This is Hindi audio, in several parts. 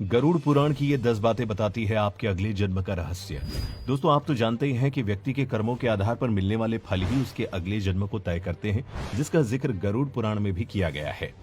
गरुड़ पुराण की ये 10 बातें बताती है आपके अगले जन्म का रहस्य। दोस्तों, आप तो जानते ही हैं कि व्यक्ति के कर्मों के आधार पर मिलने वाले फल ही उसके अगले जन्म को तय करते हैं, जिसका जिक्र गरुड़ पुराण में भी किया गया है।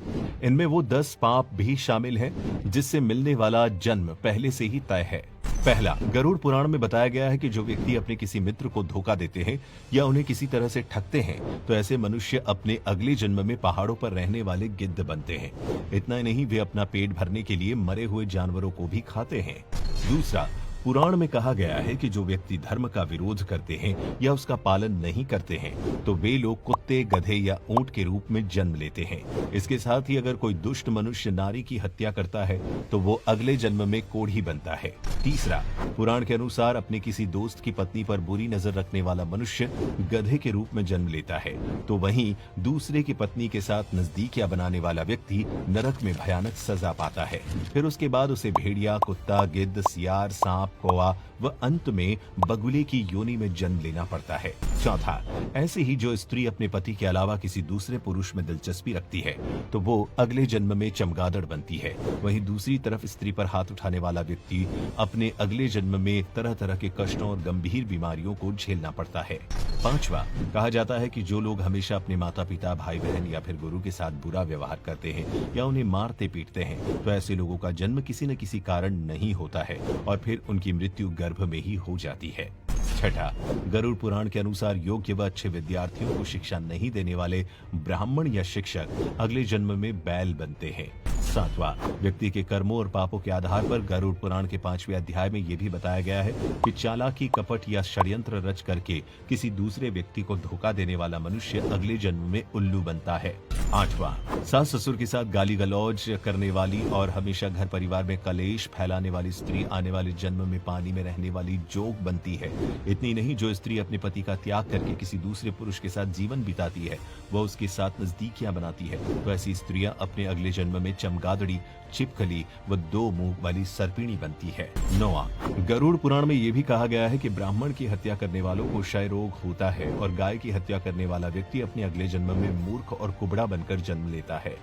इनमें वो 10 पाप भी शामिल हैं, जिससे मिलने वाला जन्म पहले से ही तय है। पहला, गरुड़ पुराण में बताया गया है कि जो व्यक्ति अपने किसी मित्र को धोखा देते हैं या उन्हें किसी तरह से ठगते हैं, तो ऐसे मनुष्य अपने अगले जन्म में पहाड़ों पर रहने वाले गिद्ध बनते हैं। इतना ही नहीं, वे अपना पेट भरने के लिए मरे हुए जानवरों को भी खाते हैं। दूसरा, पुराण में कहा गया है कि जो व्यक्ति धर्म का विरोध करते हैं या उसका पालन नहीं करते हैं, तो वे लोग कुत्ते, गधे या ऊंट के रूप में जन्म लेते हैं। इसके साथ ही अगर कोई दुष्ट मनुष्य नारी की हत्या करता है, तो वो अगले जन्म में कोढ़ी बनता है। तीसरा, पुराण के अनुसार अपने किसी दोस्त की पत्नी पर बुरी नजर रखने वाला मनुष्य गधे के रूप में जन्म लेता है, तो वहीं दूसरे की पत्नी के साथ नजदीकियां बनाने वाला व्यक्ति नरक में भयानक सजा पाता है। फिर उसके बाद उसे भेड़िया, कुत्ता, गिद्ध, सियार, सांप, कौवा व अंत में बगुले की योनि में जन्म लेना पड़ता है। चौथा, ऐसे ही जो स्त्री अपने पति के अलावा किसी दूसरे पुरुष में दिलचस्पी रखती है, तो वो अगले जन्म में चमगादड़ बनती है। वहीं दूसरी तरफ स्त्री पर हाथ उठाने वाला व्यक्ति अपने अगले जन्म में तरह तरह के कष्टों और गंभीर बीमारियों को झेलना पड़ता है। पांचवा, कहा जाता है कि जो लोग हमेशा अपने माता पिता, भाई बहन या फिर गुरु के साथ बुरा व्यवहार करते हैं या उन्हें मारते पीटते हैं, तो ऐसे लोगों का जन्म किसी न किसी कारण नहीं होता है और फिर उनकी मृत्यु गर्भ में ही हो जाती है। छठा, गरुड़ पुराण के अनुसार योग्य व अच्छे विद्यार्थियों को शिक्षा नहीं देने वाले ब्राह्मण या शिक्षक अगले जन्म में बैल बनते हैं। सातवां, व्यक्ति के कर्मों और पापों के आधार पर गरुड़ पुराण के 5वें अध्याय में यह भी बताया गया है कि चालाकी, कपट या षड्यंत्र रच करके किसी दूसरे व्यक्ति को धोखा देने वाला मनुष्य अगले जन्म में उल्लू बनता है। आठवां, सास ससुर के साथ गाली गलौज करने वाली और हमेशा घर परिवार में कलेश फैलाने वाली स्त्री आने वाले जन्म में पानी में रहने वाली जोग बनती है। इतनी नहीं, जो स्त्री अपने पति का त्याग करके किसी दूसरे पुरुष के साथ जीवन बिताती है, वह उसके साथ नजदीकियां बनाती है, तो ऐसी स्त्रियां अपने अगले जन्म में चमगादड़ी, छिपकली व 2 मुंह वाली सर्पिणी बनती है। 9वां, गरुड़ पुराण में यह भी कहा गया है कि ब्राह्मण की हत्या करने वालों को क्षय रोग होता है और गाय की हत्या करने वाला व्यक्ति अपने अगले जन्म में मूर्ख और कुबड़ा बनकर जन्म लेता है।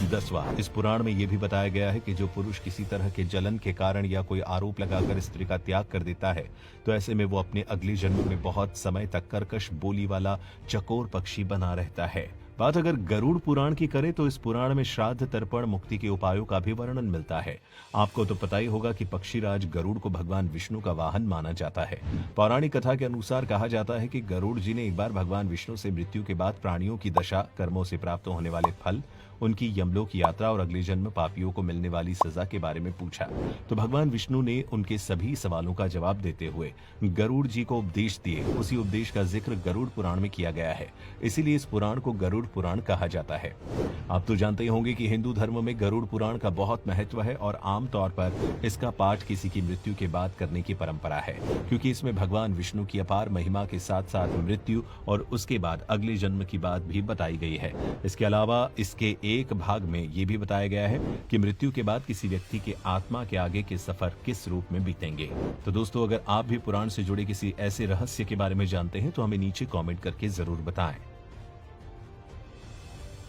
10वां, इस पुराण में यह भी बताया गया है कि जो पुरुष किसी तरह के जलन के कारण या कोई आरोप लगाकर स्त्री का त्याग कर देता है, तो ऐसे में वो अपने अगले जन्म में बहुत समय तक कर्कश बोली वाला चकोर पक्षी बना रहता है। बात अगर गरुड़ पुराण की करें तो इस पुराण में श्राद्ध, तर्पण, मुक्ति के उपायों का भी वर्णन मिलता है। आपको तो पता ही होगा कि पक्षीराज गरुड़ को भगवान विष्णु का वाहन माना जाता है। पौराणिक कथा के अनुसार कहा जाता है कि गरुड़ जी ने एक बार भगवान विष्णु से मृत्यु के बाद प्राणियों की दशा, कर्मों से प्राप्त होने वाले फल, उनकी यमलोक यात्रा और अगले जन्म पापियों को मिलने वाली सजा के बारे में पूछा, तो भगवान विष्णु ने उनके सभी सवालों का जवाब देते हुए गरुड़ जी को उपदेश दिए। उसी उपदेश का जिक्र गरुड़ पुराण में किया गया है, इसीलिए इस पुराण को गरुड़ पुराण कहा जाता है। आप तो जानते ही होंगे कि हिंदू धर्म में गरुड़ पुराण का बहुत महत्व है और आमतौर पर इसका पाठ किसी की मृत्यु के बाद करने की परंपरा है, क्योंकि इसमें भगवान विष्णु की अपार महिमा के साथ साथ मृत्यु और उसके बाद अगले जन्म की बात भी बताई गई है। इसके अलावा इसके एक भाग में यह भी बताया गया है कि मृत्यु के बाद किसी व्यक्ति के आत्मा के आगे के सफर किस रूप में बीतेंगे। तो दोस्तों, अगर आप भी पुराण से जुड़े किसी ऐसे रहस्य के बारे में जानते हैं तो हमें नीचे कमेंट करके जरूर बताएं।